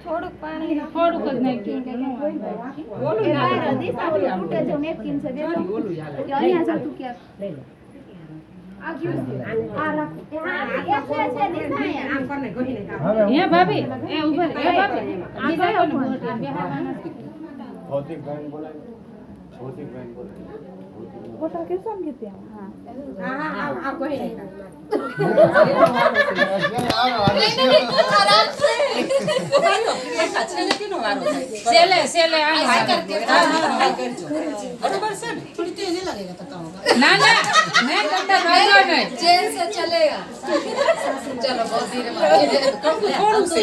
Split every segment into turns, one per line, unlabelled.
થોડુંક પાણી થોડુંક જ નાખ્યું કે નો ઓલું ના દિશા ઓલું તૂટે જો નેપકિન છે દેજો કે અહીંયા જો તું કે લઈ લે આ ક્યું આ રાખ હા એક છે દિશા આમ કરને ગહીને હે ભાભી એ ઉભર હે ભાભી આ કયો મોટી બેહાવાના ભૌતિક બેન બોલાય ભૌતિક બેન બોલાય ફોટા કે સમ કે ત્યાં હા આ કોઈ નહીં
बराबर से थोड़ी तेज नहीं लगेगा पता होगा
ना ना मैं करता भागो नहीं
चैन से चलेगा चलो बहुत धीरे कम से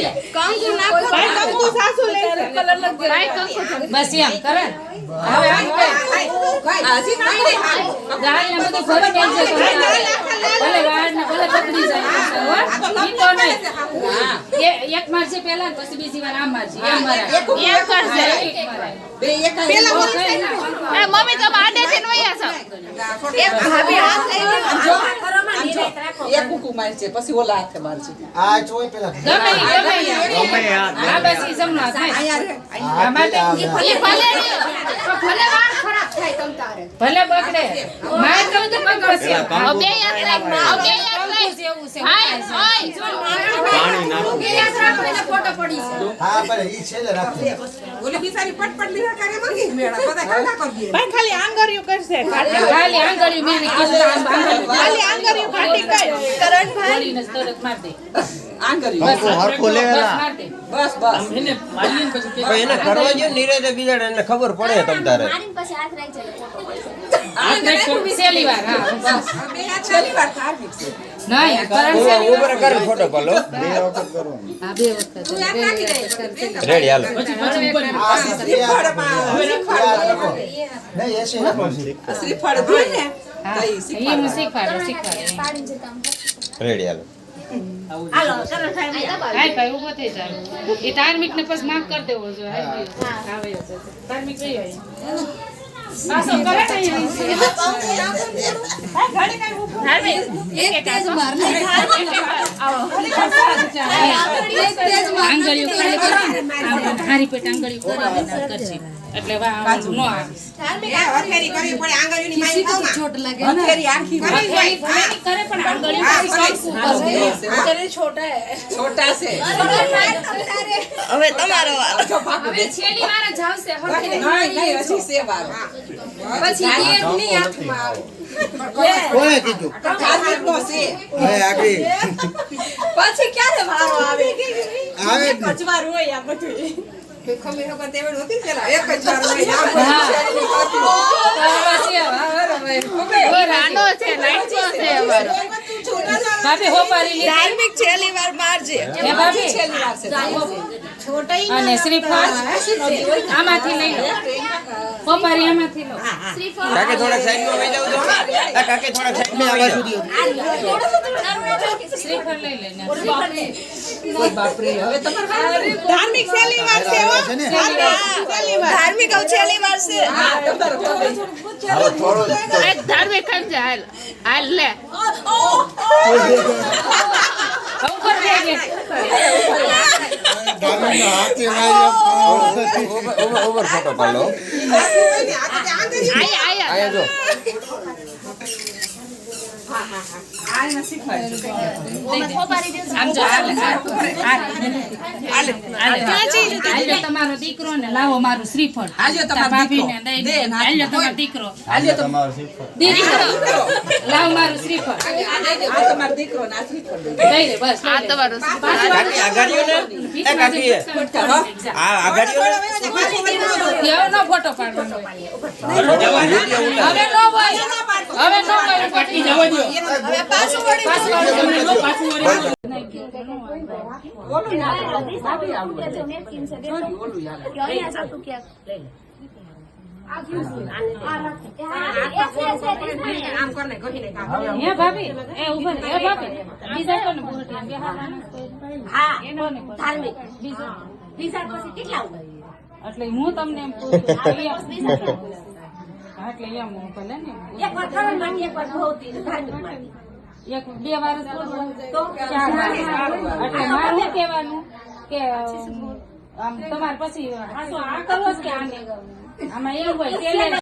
ना भाई कंकु सासू ले कलर लग गया भाई कंकु
बस એમ કરે હવે આમ કે
આજી ના કરે
ગાય ને બધું ભરી દેજે ભલે વાળ ને ભલે પકડી જાય ઈ તો નહીં હા એક મારશે પહેલા પછી બીજી વાર આમ મારશે એમ મારે એક કરશે બે એક પેલા એ મમ્મી તમે આડે થી નોયા છો
એક ભાભી હાથ લઈ જો એક કુકુ માર છે પછી ઓલા હાથે માર છે
આ જોઈ પેલા
ગમે આ બસ ઈ સમનો થાય આ માટે ઈ ભલે વાળ ખરાબ થાય તમ તારે ભલે બગડે માર કહું તો પગ પછી બે યાદ રાખ બે યાદ રાખ એવું છે હાય ઓય જો પાણી નાખો બે યાદ રાખો એને ફોટો પડી છે
હા બરે ઈ છેલે રાખો
ઓલી બિચારી પટપટ લીધા કરે મંગી મેળા બધા કાકા કરી ભાઈ ખાલી આંગળીઓ કરશે
ખાલી આંગળી મેરી
ખાલી આંગળીઓ કાટી કર કરંટ ભાઈ
ને તરત માર દે
આંગળીઓ
બસ હરખો લેલા
બસ એને મારીને પછી
એને કરવા જો નીરે બીજાને એને ખબર પડે તમ તારે
મારીને પછી હાથ રાખી ચલે
આ કરવી છેલ્લી વાર હા
બસ બે હાથ છેલ્લી વાર ધાર્મિક છે
નહીં કરંટ છે
ઉપર કર ફોટો પાલો
બે વખત કરવાનું
આ બે વખત
તું યાદ રાખી દે
રેડી હાલો
નહીં એસે રાખો
શ્રીફળ હોય ને
હા એ હું શીખવાડે
પાડીને જતા
રેડી હાલો
હાલો ચલો સાહેબ
હાય ભાઈ ઉભો થઈ જાય એ ધાર્મિક ને પછી માફ કરી દેવો જોઈએ હાય આવે છે ધાર્મિક જઈ આવી પાછો કરે ને ધાર્મિક એક તેજ માર ને આવો તેજ માર આંગળીઓ ખાલી કરો હારી પેટ આંગળીઓ કરીને કરશે એટલે નો આવે
ધાર્મિક હથેરી કરવી પડે આંગળીઓની માઈ કહું
છોટ લાગે
હથેરી આખી
કરે પણ આંગળીઓ
हमारे छोटा है छोटा से હવે તમારો વારો
હવે છેલ્લી વાર જ આવશે
નહીં હજી સે વારો
પછી એક ની હાથમાં આવે
કોણે કીધું
ધાર્મિક નો છે
હવે આગળ
પછી ક્યારે વારો આવે
આવે જ
એક જ વાર હોય આ બધું ખમી નો કરતે એવડ હોતી છે એક જ વાર હોય
ઓ રાનો છે લાઈટો છે અમારો ભાભી હો પારી
ધાર્મિક છેલ્લી વાર મારજે
હે ભાભી
છેલ્લી વાર છે છોટાઈ
અને શ્રીફળ આમાંથી લઈ લો હો પારી આમાંથી લો
કાકે થોડા સાઈડમાં વઈ જાવ તો આ કાકે થોડા સાઈડમાં વઈ જાવ
શ્રીફળ લઈ લેને
ઓય બાપ રે હવે તમારે ધાર્મિક છેલ્લી વાર છે હો છેલ્લી વાર ધાર્મિક છેલ્લી વાર છે
હાલો થોડો
એક ધાર્મિક કામ છે હાલ લે હું કર દેગે
ગામનો હાથી મારી
ઓવર ફોટો પાલો આયા જો
આમ જો હાલે તમારો દીકરો ને લાવો મારું શ્રીફળ
આજો તમારો
ભાભીને દઈ દે હાલે તમારો દીકરો દીકરો લાવ મારું શ્રીફળ
આ તમારો દીકરો ના શ્રીફળ
દઈ દે બસ આ તમારો
કાકી આગાડીઓ ને એ કાકી આ આગાડીઓ
કેવો નો ફોટો પાડવાનો હવે નો હોય હવે નો હોય પટી જવો દો
હવે પાછું વળી
પાછું
ઓલું ના
નેપકિન છે દેજો કે અહીંયા જો તું કે લઈ લે આ ક્યું આ રાખ
આમ કરને ગહીને કામ
હે ભાભી એ ઉભર હે ભાભી બીજા કોને બોલતી બેહાવાના
હા
એનો ને
ધાર્મિક
બીજા
બીજા પછી કેટલા ઉભા
એટલે હું તમને એમ પૂછું એટલે એમ હું ભલે ને
એક વાર થરણ માંડી એક વાર ભોવતી ધાર્મિક માંડી
એક 2 વાર જ બોલવું. 4 વાર. એટલે મારે શું કહેવાનું કે આમ તમારે પછી આ કરવો છે કે આને આમાં એવું હોય